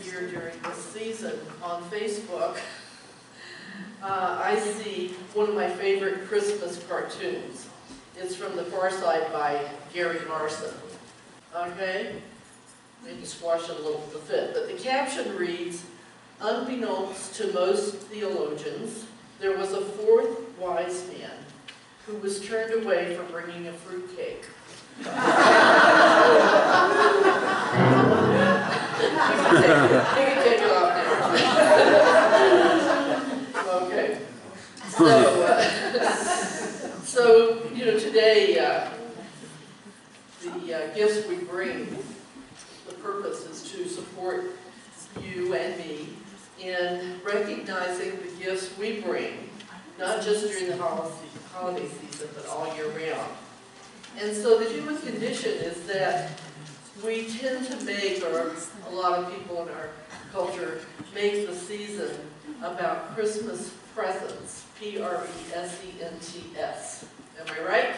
year during this season on Facebook, I see one of my favorite Christmas cartoons. It's from The Far Side by Gary Larson. Okay? Maybe squash it a little to fit. But the caption reads, "Unbeknownst to most theologians, there was a fourth wise man who was turned away from bringing a fruitcake." You can take it off now. Okay. So today, the gifts we bring, the purpose is to support you and me in recognizing the gifts we bring, not just during the holiday season, but all year round. And so the human condition is that we tend to make, or a lot of people in our culture, make the season about Christmas presents, P-R-E-S-E-N-T-S. Am I right?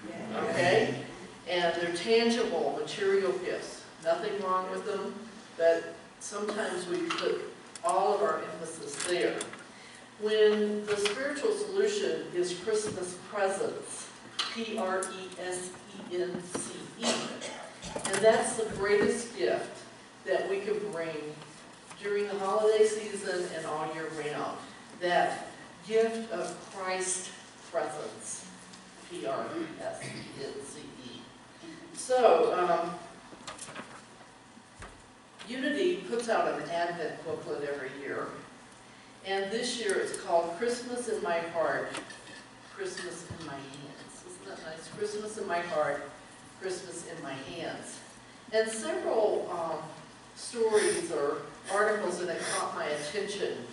Yeah. Okay? And they're tangible, material gifts. Nothing wrong with them, but sometimes we put all of our emphasis there. When the spiritual solution is Christmas presents, P-R-E-S-E-N-C-E. And that's the greatest gift that we can bring during the holiday season and all year round. That gift of Christ presence, P-R-E-S-E-N-C-E. So, Unity puts out an Advent booklet every year. And this year it's called Christmas in My Heart, Christmas in My Hands. Isn't that nice? Christmas in my heart, Christmas in my hands. And several stories or articles that caught my attention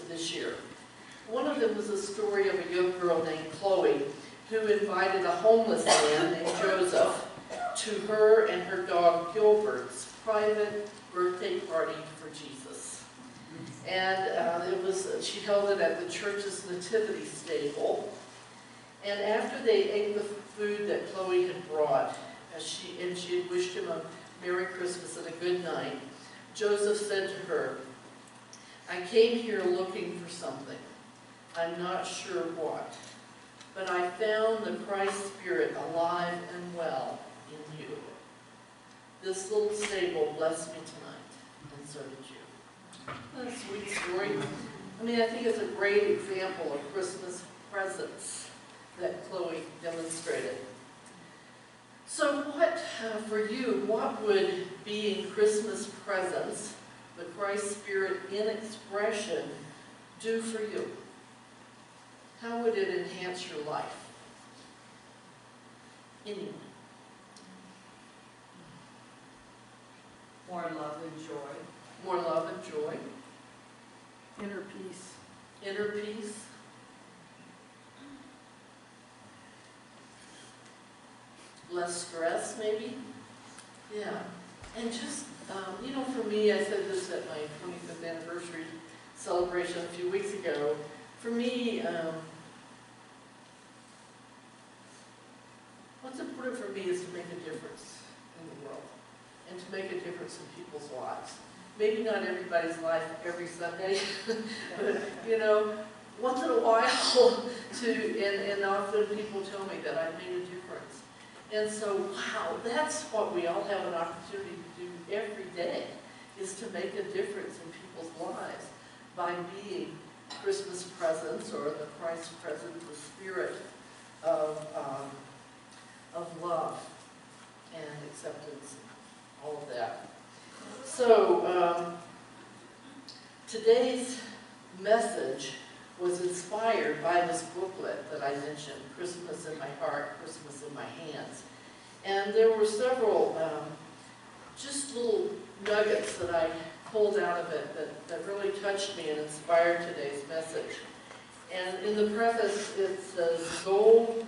this year. One of them was a story of a young girl named Chloe who invited a homeless man named Joseph to her and her dog Gilbert's private birthday party for Jesus. And she held it at the church's nativity stable. And after they ate the food that Chloe had brought, she had wished him a Merry Christmas and a good night, Joseph said to her, "I came here looking for something. I'm not sure what, but I found the Christ Spirit alive and well in you. This little stable blessed me tonight, and so did you." What a sweet story. I mean, I think it's a great example of Christmas presents that Chloe demonstrated. So what, for you, what would being Christmas presents, the Christ Spirit in expression, do for you? How would it enhance your life? Anyone? More love and joy. More love and joy. Inner peace. Inner peace. Less stress, maybe? Yeah. And just, for me, I said this at my 25th anniversary celebration a few weeks ago. For me, what's important for me is to make a difference in the world and to make a difference in people's lives. Maybe not everybody's life every Sunday, but, once in a while, and often people tell me that I've made a difference. And so, wow, that's what we all have an opportunity to do every day, is to make a difference in people's lives by being Christmas presents, or the Christ present, the spirit of love and acceptance, all of that. So, today's message was inspired by this booklet that I mentioned, Christmas in My Heart, Christmas in My Hands. And there were several just little nuggets that I pulled out of it that really touched me and inspired today's message. And in the preface it says, gold,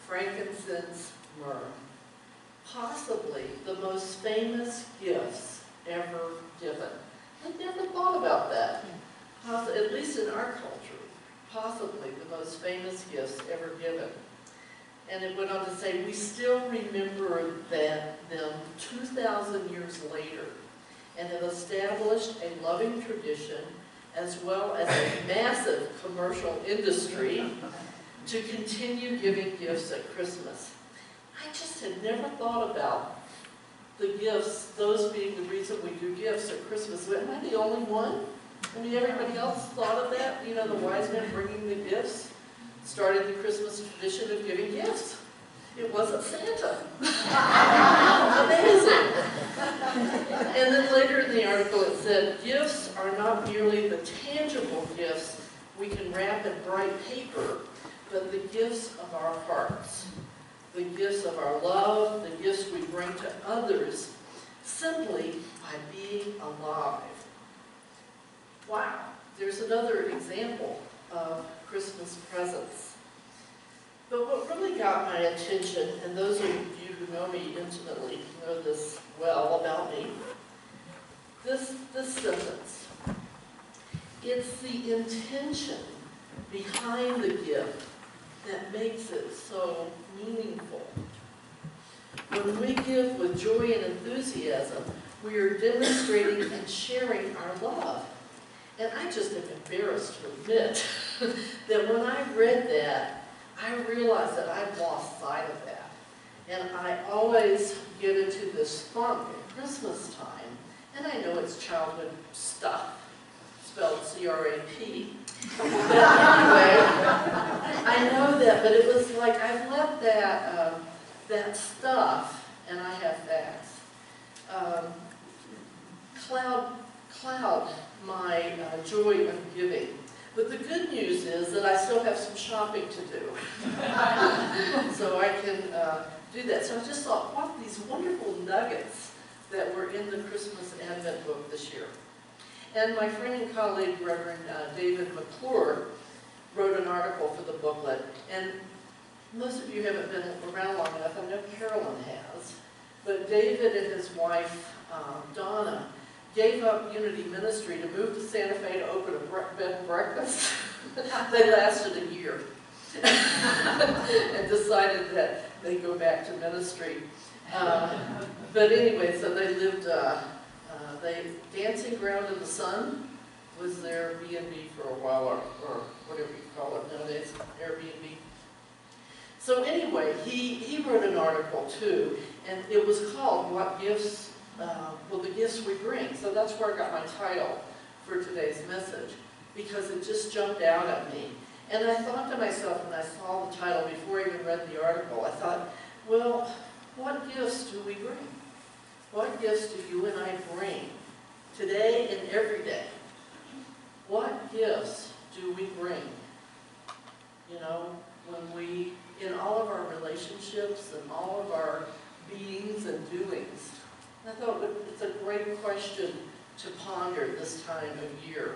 frankincense, myrrh. Possibly the most famous gifts ever given. I'd never thought about that. At least in our culture. Possibly the most famous gifts ever given. And it went on to say, we still remember them 2,000 years later and have established a loving tradition as well as a massive commercial industry to continue giving gifts at Christmas. I just had never thought about the gifts, those being the reason we do gifts at Christmas. Am I the only one? I mean, everybody else thought of that? You know, the wise men bringing the gifts started the Christmas tradition of giving gifts. It wasn't Santa. Amazing. And then later in the article it said, gifts are not merely the tangible gifts we can wrap in bright paper, but the gifts of our hearts, the gifts of our love, the gifts we bring to others, simply by being alive. Wow, there's another example of Christmas presents. But what really got my attention, and those of you who know me intimately know this well about me, this sentence. It's the intention behind the gift that makes it so meaningful. When we give with joy and enthusiasm, we are demonstrating and sharing our love. And I just am embarrassed to admit that when I read that, I realized that I've lost sight of that. And I always get into this funk at Christmas time, and I know it's childhood stuff, spelled C-R-A-P. But anyway, I know that, but it was like I've let that stuff, and I have facts, cloud my joy of giving. But the good news is that I still have some shopping to do. So I can do that. So I just thought, what these wonderful nuggets that were in the Christmas Advent book this year. And my friend and colleague, Reverend David McClure, wrote an article for the booklet. And most of you haven't been around long enough. I know Carolyn has. But David and his wife, Donna, gave up Unity Ministry to move to Santa Fe to open a bed and breakfast. They lasted a year and decided that they'd go back to ministry. But anyway, so they lived, Dancing Ground in the Sun was their B&B for a while, or whatever you call it nowadays, Airbnb. So anyway, he wrote an article too, and it was called What Gifts the gifts we bring. So that's where I got my title for today's message, because it just jumped out at me. And I thought to myself when I saw the title, before I even read the article, I thought, well, what gifts do we bring? What gifts do you and I bring today and every day? What gifts do we bring? You know, when we, in all of our relationships and all of our beings and doings. I thought it's a great question to ponder this time of year.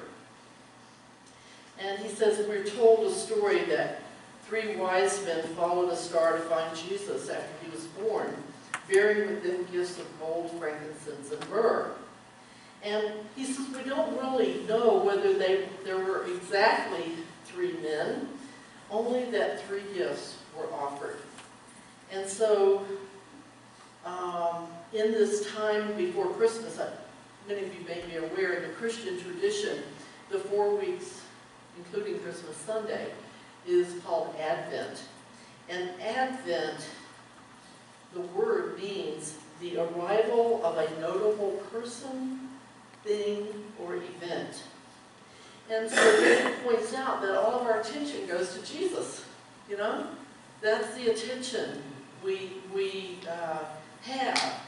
And he says, we're told a story that 3 wise men followed a star to find Jesus after he was born, bearing with them gifts of gold, frankincense, and myrrh. And he says, we don't really know whether there were exactly 3 men, only that 3 gifts were offered. And so, in this time before Christmas, many of you may be aware, in the Christian tradition, the 4 weeks, including Christmas Sunday, is called Advent. And Advent, the word means the arrival of a notable person, thing, or event. And so it points out that all of our attention goes to Jesus, you know? That's the attention we have.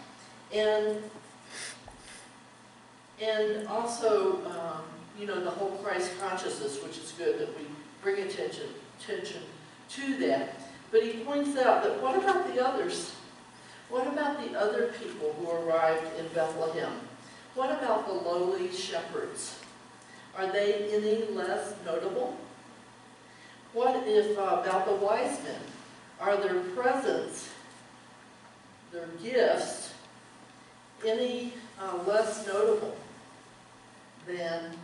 And also, you know, the whole Christ consciousness, which is good that we bring attention to that. But he points out that what about the others? What about the other people who arrived in Bethlehem? What about the lowly shepherds? Are they any less notable? What if about the wise men? Are their presents, their gifts, any less notable than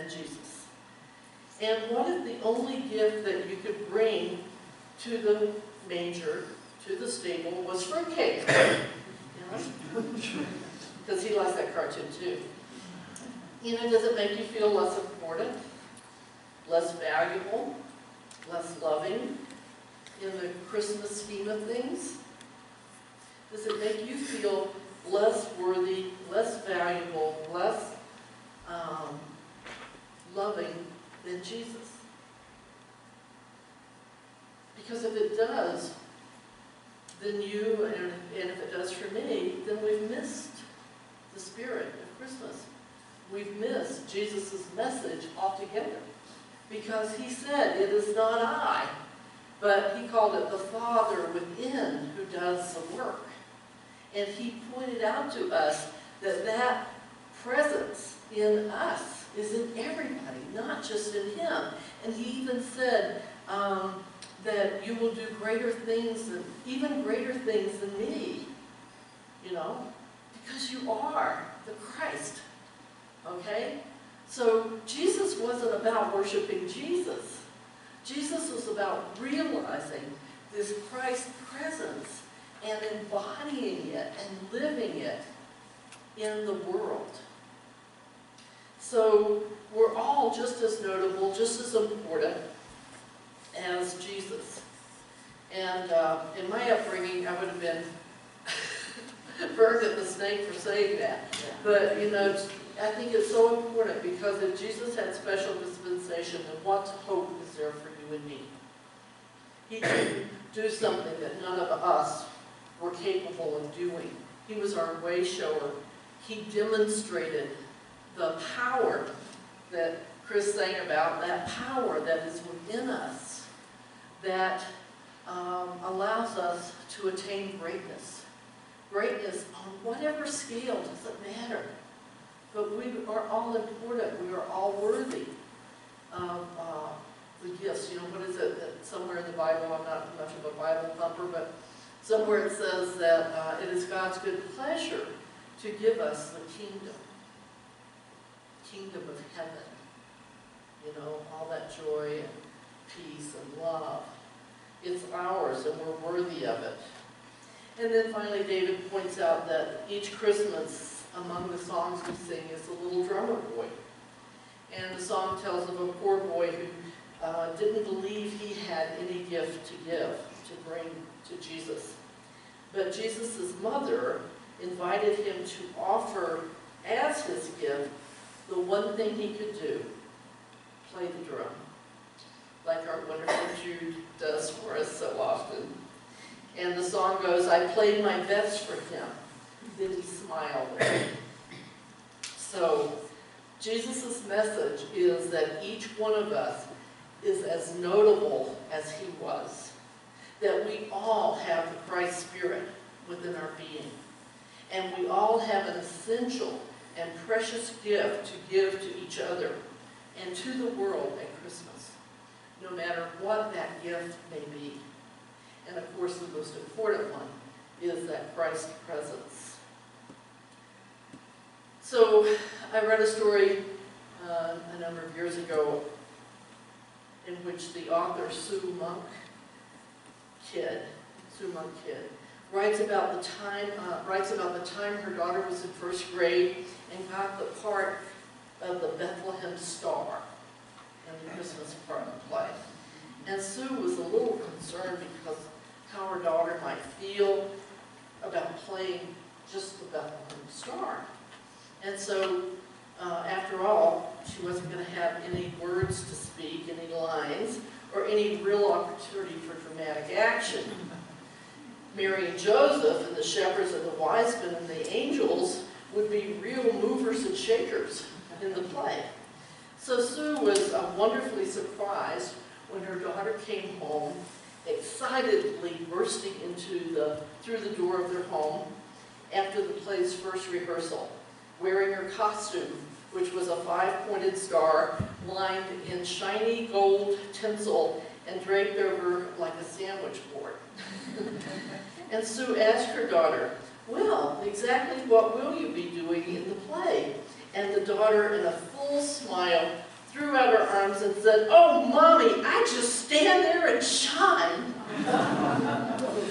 Jesus? And what if the only gift that you could bring to the manger, to the stable, was fruitcake? You know? because he likes that cartoon too. You know, does it make you feel less important, less valuable, less loving in the Christmas scheme of things? Does it make you feel less worthy, less valuable, less loving than Jesus? Because if it does, then you, and if it does for me, then we've missed the spirit of Christmas. We've missed Jesus' message altogether. Because he said, it is not I, but he called it the Father within who does the work. And he pointed out to us that that presence in us is in everybody, not just in him. And he even said that you will do greater things, even greater things than me, you know, because you are the Christ, okay? So Jesus wasn't about worshiping Jesus. Jesus was about realizing this Christ presence and embodying it and living it in the world. So we're all just as notable, just as important as Jesus. And in my upbringing, I would have been burned at the stake for saying that. But, you know, I think it's so important because if Jesus had special dispensation, then what hope is there for you and me? He didn't do something that none of us were capable of doing. He was our way shower. He demonstrated the power that Chris sang about, that power that is within us that allows us to attain greatness. Greatness on whatever scale, doesn't matter. But we are all important. We are all worthy of the gifts. You know, what is it that somewhere in the Bible, I'm not much of a Bible thumper, but somewhere it says that it is God's good pleasure to give us the kingdom of heaven. You know, all that joy and peace and love. It's ours and we're worthy of it. And then finally David points out that each Christmas among the songs we sing is a little drummer boy. And the song tells of a poor boy who didn't believe he had any gift to give, to bring to Jesus. But Jesus' mother invited him to offer as his gift the one thing he could do, play the drum, like our wonderful Jude does for us so often. And the song goes, I played my best for him, then he smiled at me. So, Jesus' message is that each one of us is as notable as he was. That we all have the Christ Spirit within our being. And we all have an essential and precious gift to give to each other and to the world at Christmas, no matter what that gift may be. And of course, the most important one is that Christ presence. So, I read a story a number of years ago in which the author Sue Monk Kidd, writes about the time her daughter was in first grade and got the part of the Bethlehem Star in the Christmas play. And Sue was a little concerned because how her daughter might feel about playing just the Bethlehem Star. And so, after all, she wasn't going to have any words to speak, any lines, or any real opportunity for dramatic action. Mary and Joseph and the shepherds and the wise men and the angels would be real movers and shakers in the play. So Sue was wonderfully surprised when her daughter came home, excitedly bursting through the door of their home after the play's first rehearsal, wearing her costume, which was a 5-pointed star lined in shiny gold tinsel and draped over like a sandwich board. And Sue asked her daughter, well, exactly what will you be doing in the play? And the daughter, in a full smile, threw out her arms and said, oh, Mommy, I just stand there and shine.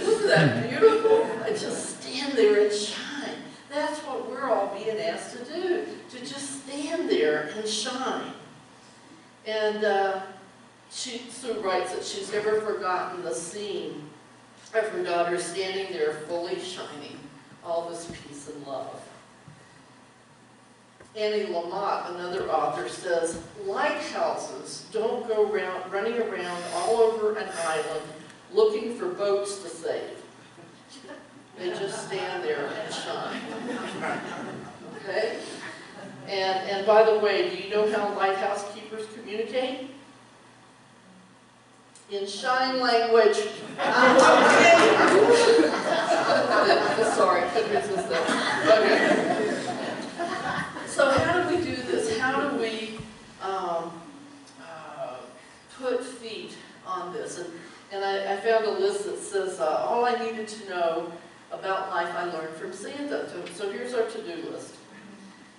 Isn't that beautiful? I just stand there and shine. That's what we're we're all being asked to do, to just stand there and shine. And Sue writes that she's never forgotten the scene of her daughter standing there fully shining all this peace and love. Annie Lamott, another author, says, lighthouses don't go running around all over an island looking for boats to save. They just stand there and shine. Okay? And by the way, do you know how lighthouse keepers communicate? In shine language. Sorry, couldn't resist that. Okay. So how do we do this? How do we put feet on this? And I found a list that says, all I needed to know about life I learned from Santa. So here's our to-do list.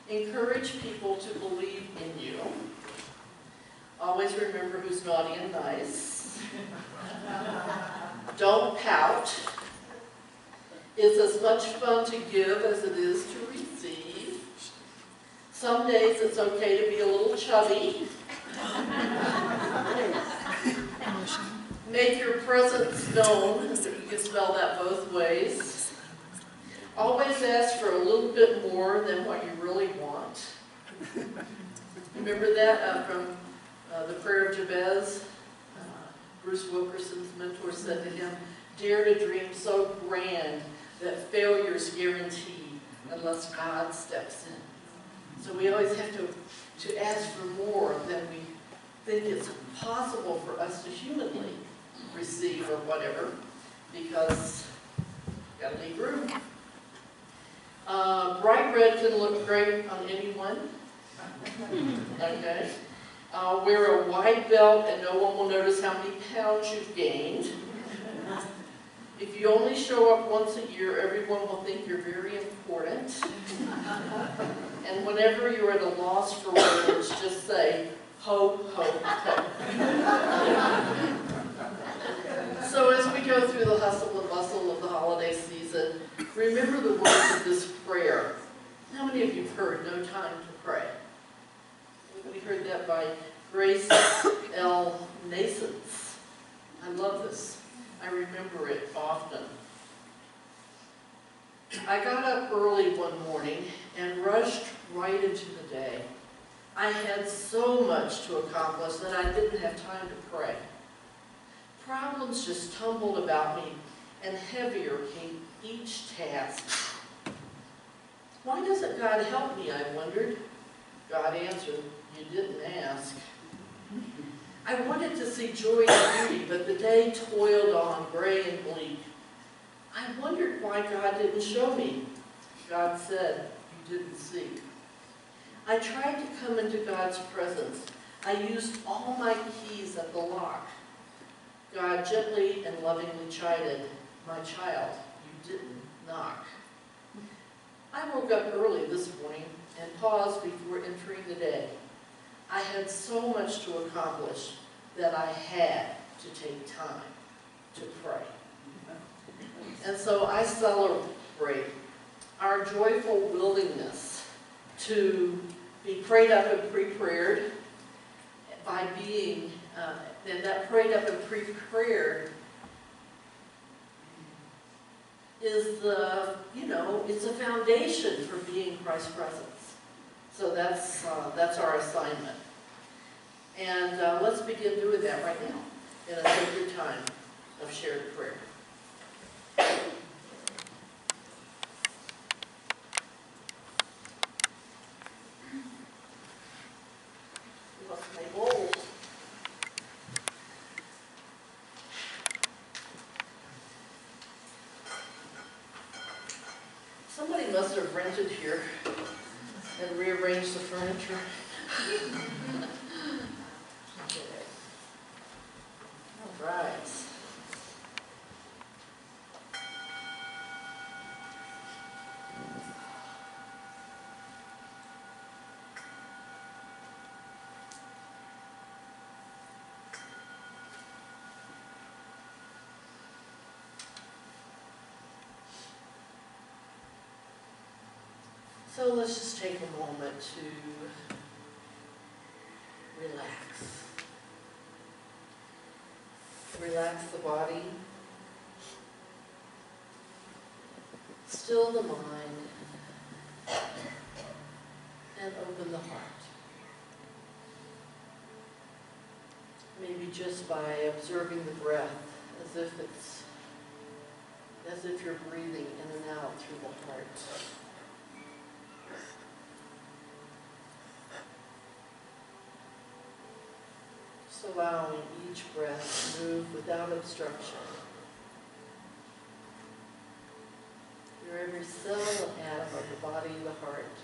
Encourage people to believe in you. Always remember who's naughty and nice. Don't pout. It's as much fun to give as it is to receive. Some days it's okay to be a little chubby. Make your presence known. You can spell that both ways. Always ask for a little bit more than what you really want. Remember that from the Prayer of Jabez? Bruce Wilkerson's mentor said to him, dare to dream so grand that failure's guaranteed unless God steps in. So we always have to ask for more than we think it's possible for us to humanly receive or whatever, because you've got to leave room. Bright red can look great on anyone. Okay. Wear a wide belt and no one will notice how many pounds you've gained. If you only show up once a year, everyone will think you're very important. And whenever you're at a loss for words, just say, ho, ho, ho. So as we go through the hustle and bustle of the holiday season, remember the words of this prayer. How many of you have heard No Time to Pray? We heard that by Grace L. Nasons. I love this. I remember it often. I got up early one morning and rushed right into the day. I had so much to accomplish that I didn't have time to pray. Problems just tumbled about me, and heavier came each task. Why doesn't God help me, I wondered. God answered, you didn't ask. I wanted to see joy and beauty, but the day toiled on, gray and bleak. I wondered why God didn't show me. God said, you didn't see. I tried to come into God's presence. I used all my keys at the lock. God gently and lovingly chided, my child, you didn't knock. I woke up early this morning and paused before entering the day. I had so much to accomplish that I had to take time to pray. And so I celebrate our joyful willingness to be prayed up and pre-prayered by being, and that prayed up and pre-prayered is the, it's a foundation for being Christ's presence. So that's our assignment. And let's begin doing that right now in a sacred time of shared prayer. Lost my bowl. Somebody must have rented here and rearranged the furniture. All right. So let's just take a moment to relax. Relax the body, still the mind, and open the heart. Maybe just by observing the breath as if you're breathing in and out through the heart. Just allowing each breath to move without obstruction. Your every cell and atom of the body, the heart,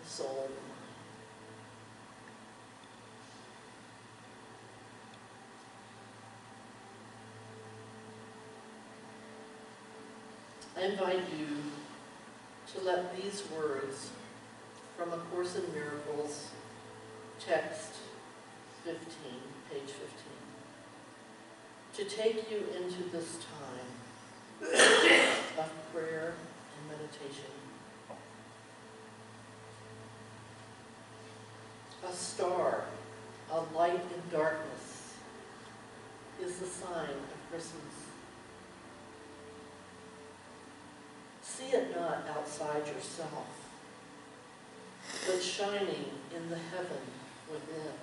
the soul, the mind. I invite you to let these words from A Course in Miracles, text 15, page 15, to take you into this time of prayer and meditation. A star, a light in darkness, is the sign of Christmas. See it not outside yourself, but shining in the heaven within.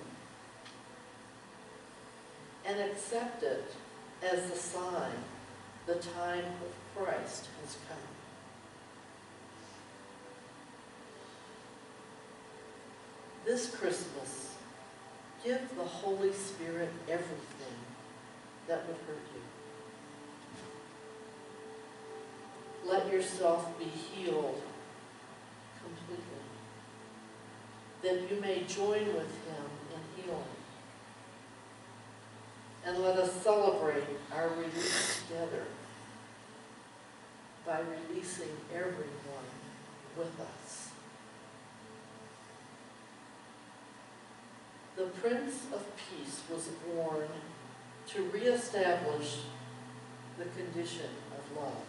And accept it as the sign the time of Christ has come. This Christmas, give the Holy Spirit everything that would hurt you. Let yourself be healed completely, that you may join with Him in healing. And let us celebrate our release together by releasing everyone with us. The Prince of Peace was born to reestablish the condition of love.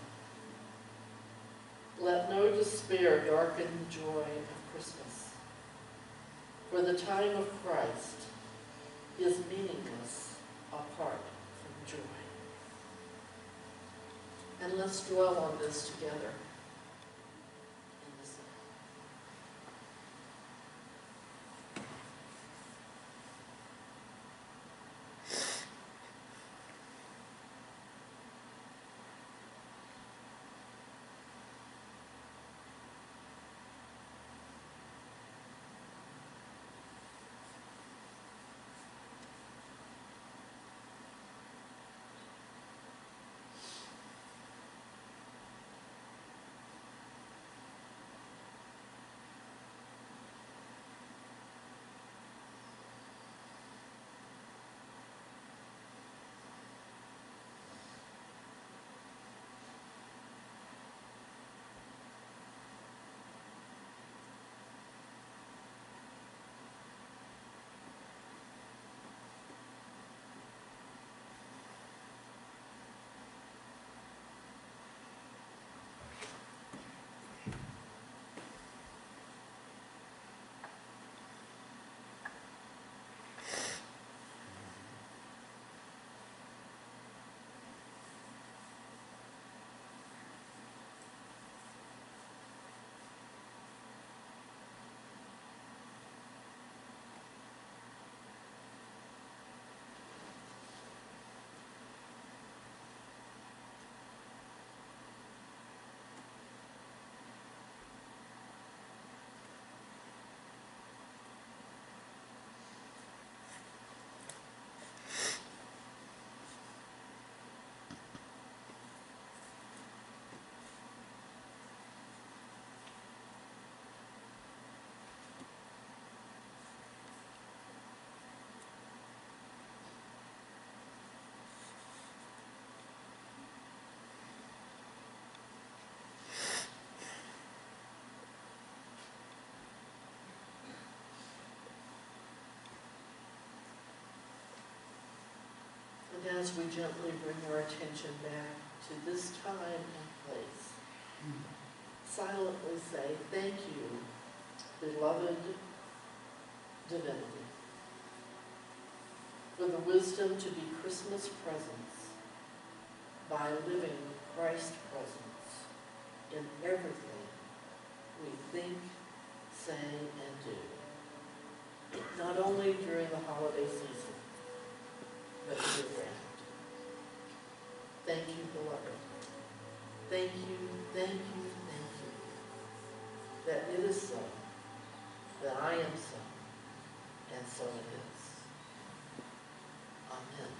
Let no despair darken the joy of Christmas, for the time of Christ is meaningless apart from joy. And let's dwell on this together in this night. And as we gently bring our attention back to this time and place, silently say, thank you beloved divinity, for the wisdom to be Christmas presents by living Christ presence in everything we think, say, and do, not only during the holiday season, but year-round. Thank you, beloved. Thank you, thank you, thank you, that it is so, that I am so, and so it is. Amen.